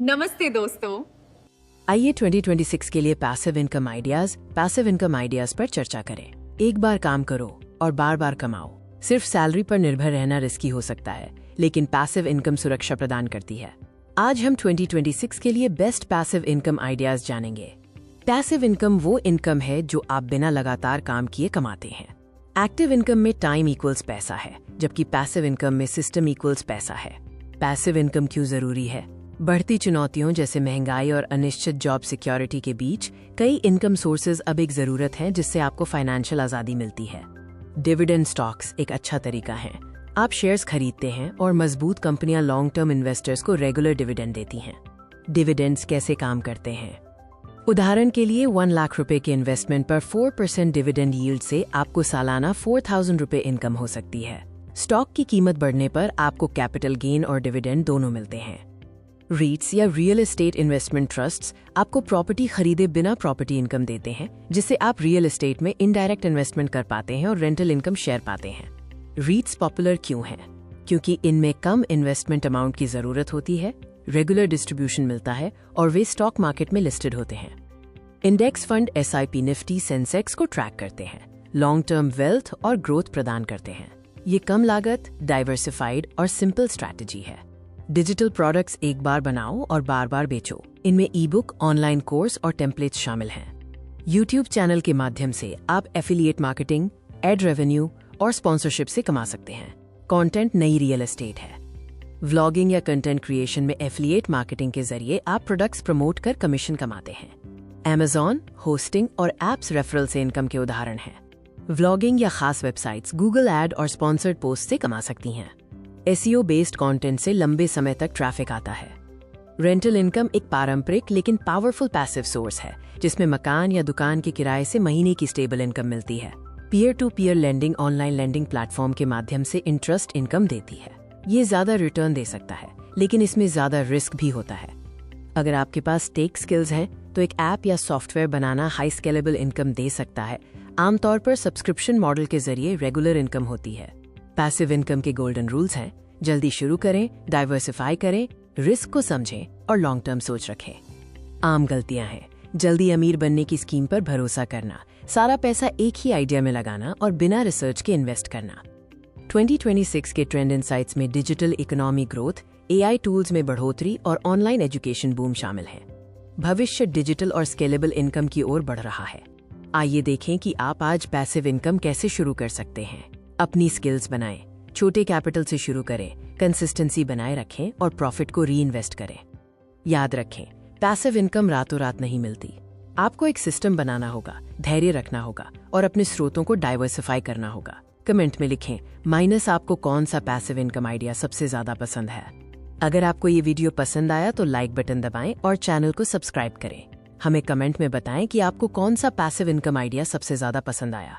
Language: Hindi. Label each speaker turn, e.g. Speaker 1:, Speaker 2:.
Speaker 1: नमस्ते दोस्तों।
Speaker 2: आइए 2026 के लिए पैसिव इनकम आइडियाज पर चर्चा करें। एक बार काम करो और बार बार कमाओ। सिर्फ सैलरी पर निर्भर रहना रिस्की हो सकता है, लेकिन पैसिव इनकम सुरक्षा प्रदान करती है। आज हम 2026 के लिए बेस्ट पैसिव इनकम आइडियाज जानेंगे। पैसिव इनकम वो इनकम है जो आप बिना लगातार काम किए कमाते हैं। एक्टिव इनकम में टाइम इक्वल्स पैसा है, जबकि पैसिव इनकम में सिस्टम इक्वल्स पैसा है। पैसिव इनकम क्यों जरूरी है? बढ़ती चुनौतियों जैसे महंगाई और अनिश्चित जॉब सिक्योरिटी के बीच कई इनकम सोर्सेज अब एक जरूरत है जिससे आपको फाइनेंशियल आजादी मिलती है। डिविडेंड स्टॉक्स एक अच्छा तरीका है। आप शेयर्स खरीदते हैं और मजबूत कंपनियां लॉन्ग टर्म इन्वेस्टर्स को रेगुलर डिविडेंड देती हैं। डिविडेंड्स कैसे काम करते हैं? उदाहरण के लिए 1 लाख रुपए के इन्वेस्टमेंट पर 4% डिविडेंड यील्ड से आपको सालाना 4,000 रुपए इनकम हो सकती है। स्टॉक की कीमत बढ़ने पर आपको कैपिटल गेन और डिविडेंड दोनों मिलते हैं। रीट्स या रियल एस्टेट इन्वेस्टमेंट ट्रस्ट्स आपको प्रॉपर्टी खरीदे बिना प्रॉपर्टी इनकम देते हैं, जिससे आप रियल एस्टेट में इनडायरेक्ट इन्वेस्टमेंट कर पाते हैं और रेंटल इनकम शेयर पाते हैं। रीट्स पॉपुलर क्यों हैं? क्योंकि इनमें कम इन्वेस्टमेंट अमाउंट की जरूरत होती है, रेगुलर डिस्ट्रीब्यूशन मिलता है और वे स्टॉक मार्केट में लिस्टेड होते हैं। Index fund SIP Nifty Sensex को ट्रैक करते हैं, लॉन्ग टर्म वेल्थ और ग्रोथ प्रदान करते हैं। ये कम लागत, डाइवर्सिफाइड और सिंपल स्ट्रैटेजी है। डिजिटल प्रोडक्ट्स एक बार बनाओ और बार बार बेचो। इनमें ई बुक, ऑनलाइन कोर्स और टेम्पलेट्स शामिल हैं। यूट्यूब चैनल के माध्यम से आप एफिलिएट मार्केटिंग, एड रेवेन्यू और स्पॉन्सरशिप से कमा सकते हैं। कंटेंट नई रियल एस्टेट है। व्लॉगिंग या कंटेंट क्रिएशन में एफिलिएट मार्केटिंग के जरिए आप प्रोडक्ट्स प्रमोट कर कमीशन कमाते हैं। Amazon, होस्टिंग और एप्स रेफरल से इनकम के उदाहरण हैं। व्लॉगिंग या खास वेबसाइट्स गूगल एड और स्पॉन्सर्ड पोस्ट से कमा सकती हैं। SEO बेस्ड कंटेंट से लंबे समय तक ट्रैफिक आता है। रेंटल इनकम एक पारंपरिक लेकिन पावरफुल पैसिव सोर्स है, जिसमें मकान या दुकान के किराए से महीने की स्टेबल इनकम मिलती है। Peer to peer lending online lending platform के माध्यम से इंटरेस्ट इनकम देती है। ये ज्यादा रिटर्न दे सकता है, लेकिन इसमें ज्यादा रिस्क भी होता है। अगर आपके पास टेक स्किल्स हैं, तो एक ऐप या सॉफ्टवेयर बनाना हाई स्केलेबल इनकम दे सकता है। आमतौर पर सब्सक्रिप्शन मॉडल के जरिए रेगुलर इनकम होती है। पैसिव इनकम के गोल्डन रूल्स हैं: जल्दी शुरू करें, डाइवर्सिफाई करें, रिस्क को समझें और लॉन्ग टर्म सोच रखें। आम गलतियां हैं: जल्दी अमीर बनने की स्कीम पर भरोसा करना, सारा पैसा एक ही आइडिया में लगाना और बिना रिसर्च के इन्वेस्ट करना। 2026 के ट्रेंड इनसाइट्स में digital economy growth, AI tools में बढ़ोतरी और ऑनलाइन एजुकेशन बूम शामिल है। भविष्य डिजिटल और स्केलेबल इनकम की ओर बढ़ रहा है। आइए देखें कि आप आज पैसिव इनकम कैसे शुरू कर सकते हैं। अपनी स्किल्स बनाएं, छोटे कैपिटल से शुरू करें, कंसिस्टेंसी बनाए रखें और प्रॉफिट को री इन्वेस्ट करें। याद रखें, पैसिव इनकम रातों रात नहीं मिलती। आपको एक सिस्टम बनाना होगा, धैर्य रखना होगा और अपने स्रोतों को डाइवर्सिफाई करना होगा। कमेंट में लिखें माइनस आपको कौन सा पैसिव इनकम आइडिया सबसे ज्यादा पसंद है। अगर आपको ये वीडियो पसंद आया तो लाइक बटन दबाएं और चैनल को सब्सक्राइब करें। हमें कमेंट में बताएं कि आपको कौन सा पैसिव इनकम आइडिया सबसे ज्यादा पसंद आया।